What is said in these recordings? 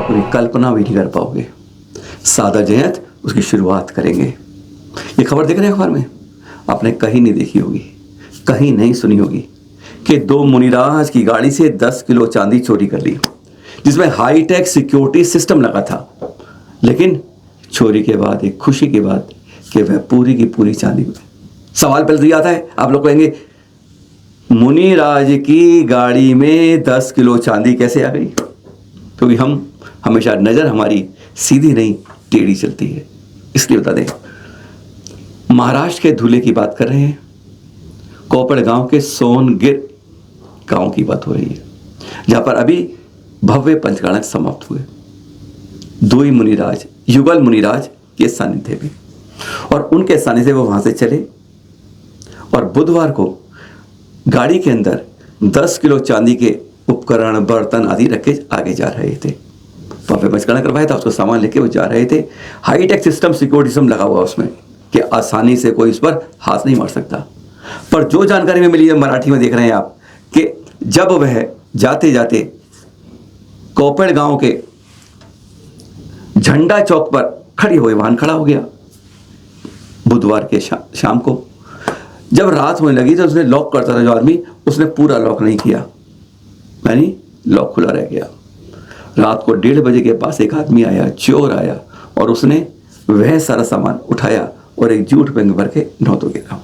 आप पूरी कल्पना भी नहीं कर पाओगे। सादा जयंत उसकी शुरुआत करेंगे। ये खबर देख रहे हैं अखबार में, आपने कहीं नहीं देखी होगी, कहीं नहीं सुनी होगी कि दो मुनिराज की गाड़ी से 10 किलो चांदी चोरी कर ली, जिसमें हाईटेक सिक्योरिटी सिस्टम लगा था। लेकिन चोरी के बाद एक खुशी की बात कि वह पूरी की पूरी चांदी में। सवाल पहले तो आता है, आप लोग कहेंगे मुनिराज की गाड़ी में 10 किलो चांदी कैसे आ गई? क्योंकि हम हमेशा नजर हमारी सीधी नहीं टेढ़ी चलती है, इसलिए बता दें। महाराष्ट्र के धुले की बात कर रहे हैं। कोपड़ गांव के सोनगिर गांव की बात हो रही है, जहां पर अभी भव्य पंचगाणक समाप्त हुए। दो ही मुनिराज, युगल मुनिराज के सानिध्य में, और उनके सानिध्य से वो वहां से चले और बुधवार को गाड़ी के अंदर 10 किलो चांदी के उपकरण, बर्तन आदि रख के आगे जा रहे थे। भव्य पंचगाणा करवाया था, उसको सामान लेके वो जा रहे थे। हाईटेक सिस्टम, सिक्योरिटी सिस्टम लगा हुआ उसमें कि आसानी से कोई उस पर हाथ नहीं मार सकता। पर जो जानकारी में मिली है, मराठी में देख रहे हैं आप, कि जब वह जाते जाते कोपड़ गांव के झंडा चौक पर खड़ी हुई, वाहन खड़ा हो गया बुधवार के शाम को। जब रात होने लगी तो उसने लॉक करता था जो आदमी, उसने पूरा लॉक नहीं किया, यानी लॉक खुला रह गया। रात को 1:30 बजे के पास एक आदमी आया, चोर आया, और उसने वह सारा सामान उठाया और एक जूट में भर के नौतो गिरा।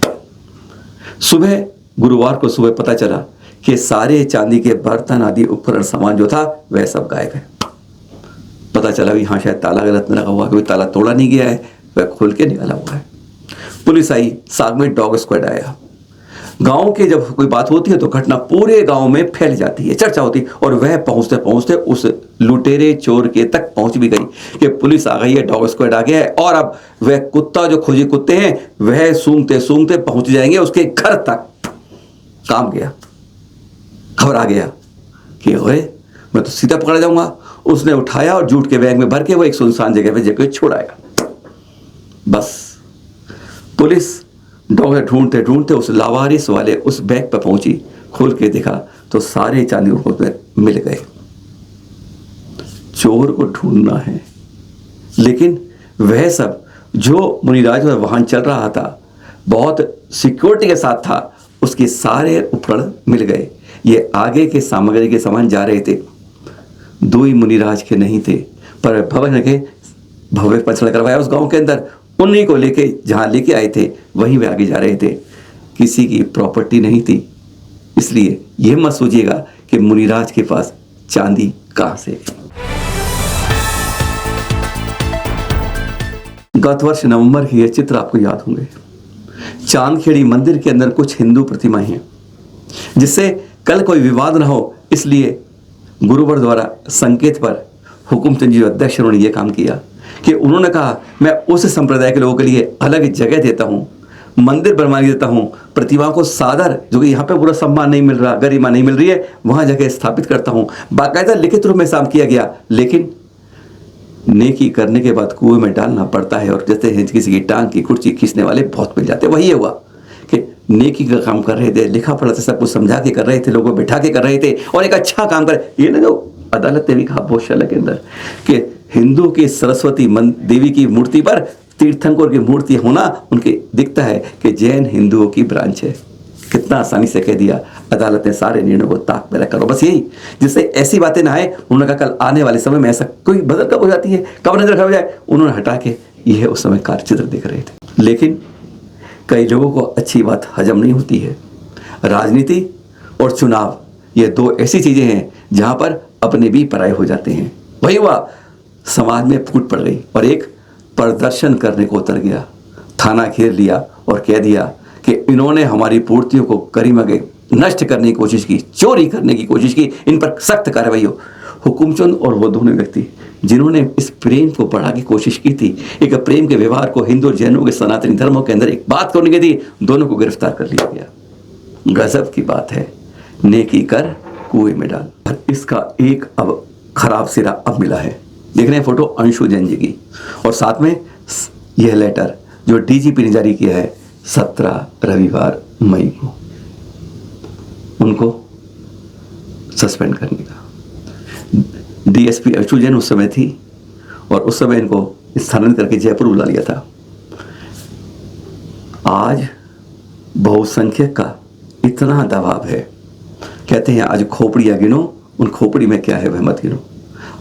सुबह गुरुवार को सुबह पता चला कि सारे चांदी के बर्तन आदि उपकरण सामान जो था वह सब गायब है। पता चला भी हाँ, शायद ताला गलत में लगा हुआ, कोई ताला तोड़ा नहीं गया है, वह खोल के निकाला हुआ है। पुलिस आई, साग में डॉग स्क्वाड आया। गांव के जब कोई बात होती है तो घटना पूरे गांव में फैल जाती है, चर्चा होती है, और वह पहुंचते पहुंचते उस लुटेरे चोर के तक पहुंच भी गई कि पुलिस आ गई है, डॉग स्क्वाड आ गया है, और अब वह कुत्ता जो खोजे कुत्ते हैं वह सूंघते सूंघते पहुंच जाएंगे उसके घर तक। काम गया, खबर आ गया कि ओए मैं तो सीधा पकड़ा जाऊंगा। उसने उठाया और जूट के बैग में भर के वो एक सुनसान जगह पे जाकर छोड़ाया। बस पुलिस डॉग ढूंढते ढूंढते उस लावारिस वाले उस बैग पर पहुंची। खोल के देखा तो सारे चांदी उसमें मिल गए। चोर को ढूंढना है, लेकिन वह सब जो मुनिराज में वाहन चल रहा था, बहुत सिक्योरिटी के साथ था, उसके सारे उपकरण मिल गए। ये आगे के सामग्री के सामान जा रहे थे, दो ही मुनिराज के नहीं थे, पर भवन के भव्य पंचगाणा करवाया उस गांव के अंदर। उन्हीं को लेके जहां लेके आए थे वहीं वे आगे जा रहे थे। किसी की प्रॉपर्टी नहीं थी, इसलिए यह मत सोचिएगा कि मुनिराज के पास चांदी कहां से। गत वर्ष नवंबर के ये चित्र आपको याद होंगे। चांदखेड़ी मंदिर के अंदर कुछ हिंदू प्रतिमाएं हैं, जिससे कल कोई विवाद ना हो, इसलिए गुरुवर द्वारा संकेत पर हुकुमचंद जी अध्यक्ष ने यह काम किया कि उन्होंने कहा मैं उस संप्रदाय के लोगों के लिए अलग जगह देता हूं, मंदिर बनवाने देता हूं, प्रतिमा को सादर, जो कि यहाँ पे पूरा सम्मान नहीं मिल रहा, गरिमा नहीं मिल रही है, वहां जगह स्थापित करता हूं। बाकायदा लिखित रूप में काम किया गया। लेकिन नेकी करने के बाद कुएं में डालना पड़ता है, और जैसे किसी की टांग की कुर्सी खींचने वाले बहुत मिल जाते हैं। वही हुआ कि नेकी का काम कर रहे थे, लिखा पढ़ा था, सब कुछ समझा के कर रहे थे, लोगों को बैठा के कर रहे थे, और एक अच्छा काम कर। ये ना जो अदालत ने भी कहा भोजशाला के अंदर कि हिंदू की सरस्वती देवी की मूर्ति पर तीर्थंकर की मूर्ति होना उनके दिखता है कि जैन हिंदुओं की ब्रांच है। कितना आसानी से कह दिया अदालत ने, सारे निर्णयों को ताक में रखकर। बस यही, जिससे ऐसी बातें ना आए, उन्होंने कहा कल आने वाले समय में ऐसा कोई बदल कब हो जाती है, कब नजर खराब हो जाए, उन्होंने हटा के यह उस समय कार्यचित्र देख रहे थे। लेकिन कई लोगों को अच्छी बात हजम नहीं होती है। राजनीति और चुनाव, ये दो ऐसी चीजें हैं जहां पर अपने भी पराये हो जाते हैं। वही हुआ, समाज में फूट पड़ गई और एक प्रदर्शन करने को उतर गया, थाना घेर लिया और कह दिया कि इन्होंने हमारी पूर्तियों को गरिमा के नष्ट करने की कोशिश की, चोरी करने की कोशिश की, इन पर सख्त कार्रवाई हो। हुकुमचंद और वो दोनों व्यक्ति जिन्होंने इस प्रेम को बढ़ा की कोशिश की थी, एक प्रेम के व्यवहार को हिंदू और जैनों के सनातनी धर्मों के अंदर एक बात करने की थी, दोनों को गिरफ्तार कर लिया गया। गजब की बात है, नेकी कर कुएं में डाल। और इसका एक अब खराब सिरा अब मिला है। देख रहे हैं फोटो अंशु जैन जी की, और साथ में यह लेटर जो डीजीपी ने जारी किया है 17 रविवार मई को, उनको सस्पेंड करने का। डीएसपी अंशु जैन उस समय थी और उस समय इनको स्थानांतरित करके जयपुर बुला लिया था। आज बहुसंख्यक का इतना दबाव है, कहते हैं आज खोपड़ियाँ गिनो, उन खोपड़ी में क्या है वह मत गिनो।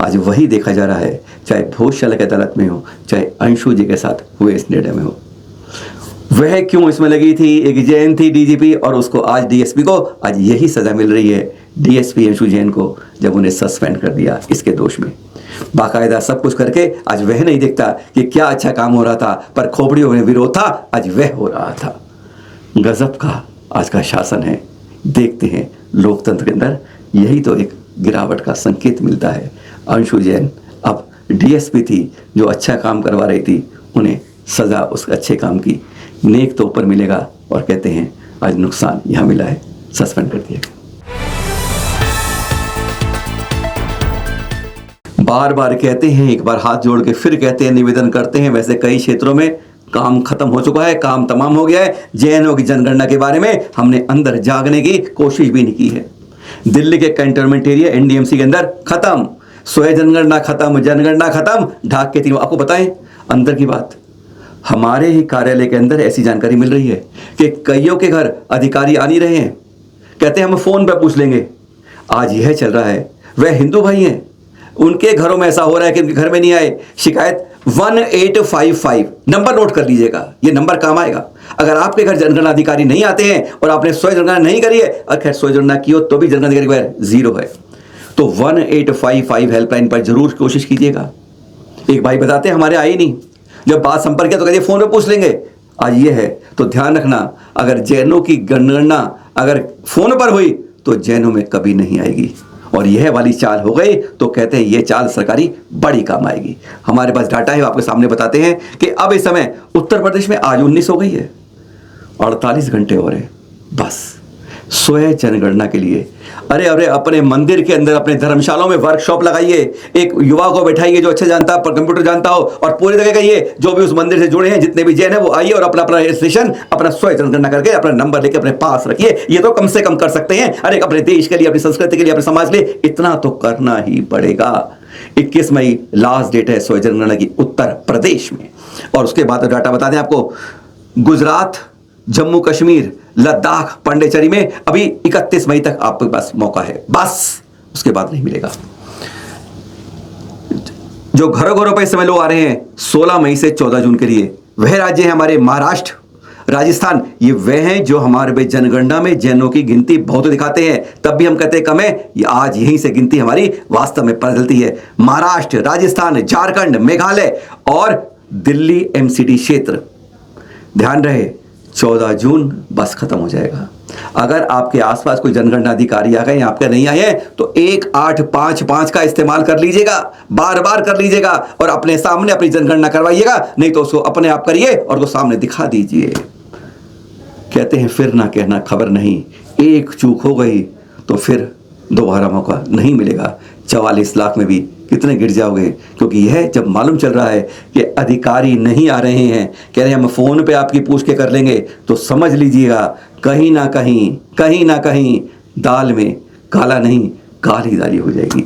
आज वही देखा जा रहा है, चाहे भोजशाला की अदालत में हो, चाहे अंशु जी के साथ हुए इस निर्णय में हो। वह क्यों इसमें लगी थी, एक जैन थी डीजीपी और उसको आज डीएसपी को आज यही सजा मिल रही है, डीएसपी अंशु जैन को, जब उन्हें सस्पेंड कर दिया इसके दोष में। बाकायदा सब कुछ करके आज वह नहीं दिखता कि क्या अच्छा काम हो रहा था, पर खोपड़ियों में विरोध था, आज वह हो रहा था। गजब का आज का शासन है। देखते हैं लोकतंत्र के अंदर यही तो एक गिरावट का संकेत मिलता है। अंशु जैन अब डीएसपी थी, जो अच्छा काम करवा रही थी, उन्हें सजा उस अच्छे काम की नेक तो ऊपर मिलेगा, और कहते हैं आज नुकसान यहाँ मिला है, सस्पेंड कर दिया। बार बार कहते हैं, एक बार हाथ जोड़ के फिर कहते हैं, निवेदन करते हैं, वैसे कई क्षेत्रों में काम खत्म हो चुका है, काम तमाम हो गया है। जैनों की जनगणना के बारे में हमने अंदर जागने की कोशिश भी नहीं की है। दिल्ली के कंटोनमेंट एरिया एनडीएमसी के अंदर खत्म, स्वयं जनगणना खत्म, जनगणना खत्म, ढाक के तीनों। आपको बताएं अंदर की बात, हमारे ही कार्यालय के अंदर ऐसी जानकारी मिल रही है कि कईयों के घर अधिकारी आ नहीं रहे हैं, कहते हैं हम फोन पर पूछ लेंगे। आज यह चल रहा है, वह हिंदू भाई हैं, उनके घरों में ऐसा हो रहा है कि उनके घर में नहीं आए। शिकायत 1855 नंबर नोट कर लीजिएगा, ये नंबर काम आएगा। अगर आपके घर जनगणना अधिकारी नहीं आते हैं और आपने स्वयं जनगणना नहीं करी है, अगर स्वयं जनगणना की हो तो भी जनगणना अधिकारी पर 0 है, तो 1855 हेल्पलाइन पर जरूर कोशिश कीजिएगा। एक भाई बताते हैं हमारे आए ही नहीं, जब बात संपर्क किया तो कहते फोन पे पूछ लेंगे। आज ये है तो ध्यान रखना, अगर जैनों की जनगणना अगर फोन पर हुई तो जैनों में कभी नहीं आएगी, और यह वाली चाल हो गई तो कहते हैं ये चाल सरकारी बड़ी काम आएगी। हमारे पास डाटा है, आपके सामने बताते हैं कि अब इस समय उत्तर प्रदेश में आज 19 हो गई है, 48 घंटे हो रहे बस स्वयं जनगणना के लिए। अरे अपने मंदिर के अंदर, अपने धर्मशालाओं में वर्कशॉप लगाइए, एक युवा को बैठाइए जो अच्छा जानता है, कंप्यूटर जानता हो, और पूरी जगह कहिए जो भी उस मंदिर से जुड़े हैं, जितने भी जैन है, वो आइए और अपना अपना रजिस्ट्रेशन, अपना स्वयं जनगणना करके अपना नंबर लेके अपने पास रखिए। ये तो कम से कम कर सकते हैं। अरे अपने देश के लिए, अपनी संस्कृति के लिए, अपने समाज के लिए इतना तो करना ही पड़ेगा। 21 मई लास्ट डेट है स्वयं जनगणना की उत्तर प्रदेश में। और उसके बाद डाटा बता दें आपको, गुजरात, जम्मू कश्मीर, लद्दाख, पांडिचेरी में अभी 31 मई तक आपके पास मौका है, बस उसके बाद नहीं मिलेगा। जो घरों घरों पर इस समय लोग आ रहे हैं 16 मई से 14 जून के लिए, वह राज्य है हमारे महाराष्ट्र, राजस्थान, ये वह हैं जो हमारे जनगणना में जैनों की गिनती बहुत दिखाते हैं, तब भी हम कहते हैं कम है। ये आज यहीं से गिनती हमारी वास्तव में बदलती है। महाराष्ट्र, राजस्थान, झारखंड, मेघालय और दिल्ली एमसीडी क्षेत्र, ध्यान रहे 14 जून बस खत्म हो जाएगा। अगर आपके आसपास कोई जनगणना अधिकारी आ गए, आपके नहीं आए हैं, तो 1855 का इस्तेमाल कर लीजिएगा, बार बार कर लीजिएगा, और अपने सामने अपनी जनगणना करवाइएगा, नहीं तो उसको अपने आप करिए और उसको सामने दिखा दीजिए। कहते हैं फिर ना कहना खबर नहीं, एक चूक हो गई तो फिर दोबारा मौका नहीं मिलेगा। 44 लाख में भी कितने गिर जाओगे, क्योंकि यह जब मालूम चल रहा है कि अधिकारी नहीं आ रहे हैं, कह रहे हैं हम फोन पे आपकी पूछ के कर लेंगे, तो समझ लीजिएगा कहीं ना कहीं दाल में काला नहीं काली दाली हो जाएगी।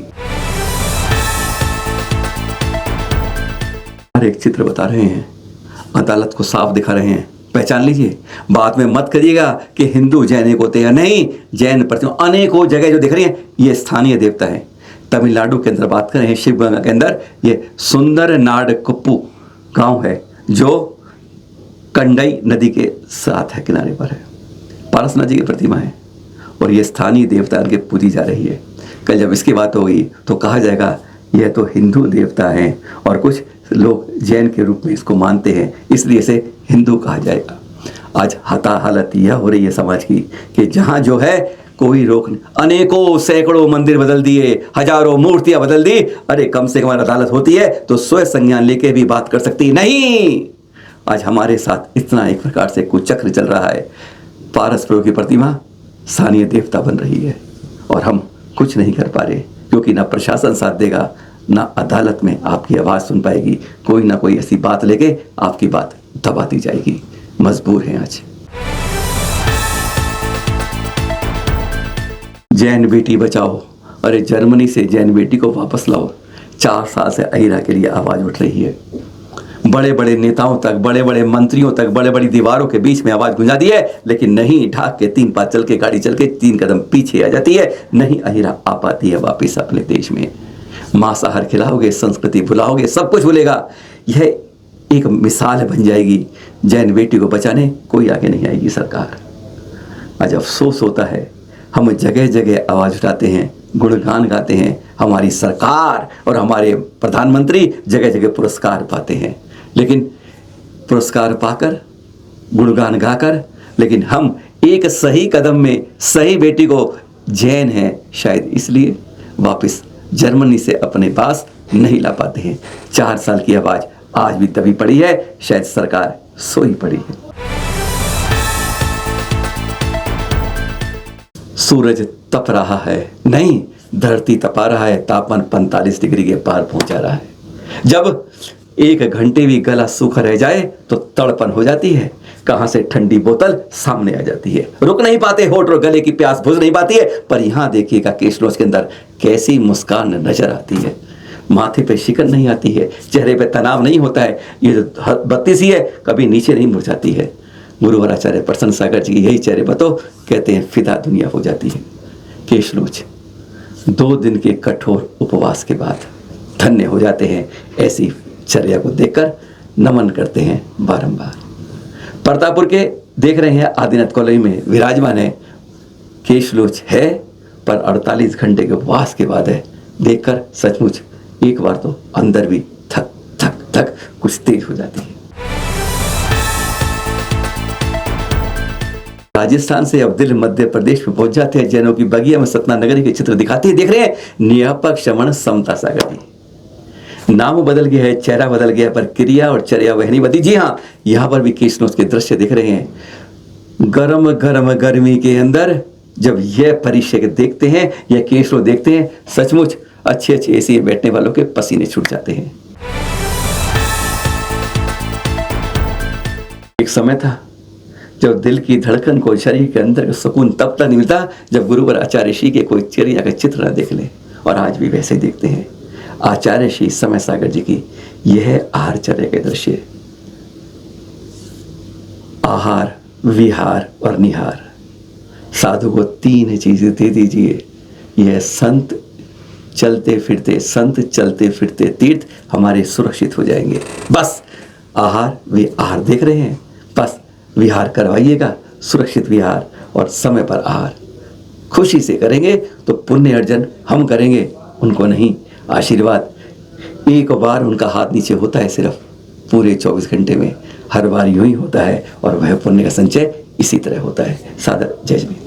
हर एक चित्र बता रहे हैं, अदालत को साफ दिखा रहे हैं, पहचान लीजिए। बाद में मत करिएगा कि हिंदू जैन को होते हैं, नहीं, जैन प्रतिमा अनेकों जगह जो दिख रही है ये स्थानीय देवता है। तमिलनाडु के अंदर बात करें, शिवगंगा के अंदर ये सुंदर नाड कुप्पू गांव है जो कंडई नदी के साथ है, किनारे पर है। पारसनाथ जी की प्रतिमा है और ये स्थानीय देवता के पूजी जा रही है। कल जब इसकी बात होगी तो कहा जाएगा यह तो हिंदू देवता हैं, और कुछ लोग जैन के रूप में इसको मानते हैं, इसलिए इसे हिंदू कहा जाएगा। आज हालत यह हो रही है समाज की कि जहाँ जो है कोई रोक नहीं, अनेकों सैकड़ों मंदिर बदल दिए, हजारों मूर्तियां बदल दी। अरे कम से कम अदालत होती है तो स्वयं संज्ञान लेके भी बात कर सकती, नहीं। आज हमारे साथ इतना एक प्रकार से कुचक्र चल रहा है। पारस प्रभु की प्रतिमा स्थानीय देवता बन रही है और हम कुछ नहीं कर पा रहे, क्योंकि ना प्रशासन साथ देगा, ना अदालत में आपकी आवाज़ सुन पाएगी। कोई ना कोई ऐसी बात लेके आपकी बात दबा दी जाएगी। मजबूर हैं आज। जैन बेटी बचाओ अरे जर्मनी से जैन बेटी को वापस लाओ। 4 साल से अहिरा के लिए आवाज़ उठ रही है। बड़े बड़े नेताओं तक, बड़े बड़े मंत्रियों तक, बड़े बड़ी दीवारों के बीच में आवाज़ गुंजा दी है, लेकिन नहीं, ढाक के 3 पाँच चल के, गाड़ी चल के 3 कदम पीछे आ जाती है। नहीं अहिरा आ पाती है वापिस अपने देश में। मांसाहार खिलाओगे, संस्कृति भुलाओगे, सब कुछ भूलेगा। यह एक मिसाल बन जाएगी। जैन बेटी को बचाने कोई आगे नहीं आएगी सरकार। आज अफसोस होता है, हम जगह जगह आवाज़ उठाते हैं, गुणगान गाते हैं, हमारी सरकार और हमारे प्रधानमंत्री जगह जगह पुरस्कार पाते हैं, लेकिन पुरस्कार पाकर, गुणगान गाकर, लेकिन हम एक सही कदम में सही बेटी को, जैन है शायद इसलिए, वापस जर्मनी से अपने पास नहीं ला पाते हैं। 4 साल की आवाज़ आज भी तभी पड़ी है, शायद सरकार सोई पड़ी है। सूरज तप रहा है, नहीं धरती तपा रहा है, तापमान 45 डिग्री के पार पहुंचा रहा है। जब 1 घंटे भी गला सूखा रह जाए तो तड़पन हो जाती है। कहां से ठंडी बोतल सामने आ जाती है। रुक नहीं पाते होठ और गले की प्यास बुझ नहीं पाती है। पर यहां देखिएगा केशलोच के अंदर कैसी मुस्कान नजर आती है। माथे पे शिकन नहीं आती है, चेहरे पे तनाव नहीं होता है। ये जो बत्ती सी है कभी नीचे नहीं मुरझाती है। गुरुवर आचार्य प्रसन्न सागर जी की यही चेहरे पर तो कहते हैं फिदा दुनिया हो जाती है। केशलोच 2 दिन के कठोर उपवास के बाद धन्य हो जाते हैं। ऐसी चर्या को देखकर नमन करते हैं बारंबार। प्रतापपुर के देख रहे हैं आदिनाथ कॉलोनी में विराजमान है केशलोच है, पर 48 घंटे के उपवास के बाद है। देखकर सचमुच एक बार तो अंदर भी थक थक थक कुछ तेज हो जाती है। राजस्थान से अब दिल मध्य प्रदेश में पहुंच जाते हैं। जैनों की बगिया में सतना नगरी के चित्र दिखाते हैं। देख रहे हैं नियापक श्रवण समता सागर जी। नाम बदल गया है, चेहरा बदल गया, पर क्रिया और चर्या वह नहीं बदली। जी हाँ, यहाँ पर भी केशलोच के दृश्य दिख रहे हैं। गरम गरम गर्मी के अंदर जब यह परिचय देखते हैं, यह केशलोच देखते हैं, सचमुच अच्छे अच्छे एसी में बैठने वालों के पसीने छूट जाते हैं। एक समय था जब दिल की धड़कन को, शरीर के अंदर सुकून तब तक नहीं मिलता जब गुरुवर आचार्य श्री के कोई चर्या का चित्र न देख ले। और आज भी वैसे देखते हैं। आचार्य श्री समय सागर जी की यह आहार चर्या के दृश्य। आहार, विहार और निहार। साधु को 3 चीजें दे दीजिए। यह संत चलते फिरते तीर्थ हमारे सुरक्षित हो जाएंगे। बस आहार, विहार देख रहे हैं, बस विहार करवाइएगा, सुरक्षित विहार और समय पर आहार। खुशी से करेंगे तो पुण्य अर्जन हम करेंगे, उनको नहीं। आशीर्वाद एक बार उनका हाथ नीचे होता है सिर्फ पूरे 24 घंटे में, हर बार यूं ही होता है। और वह पुण्य का संचय इसी तरह होता है। सादर जय जय।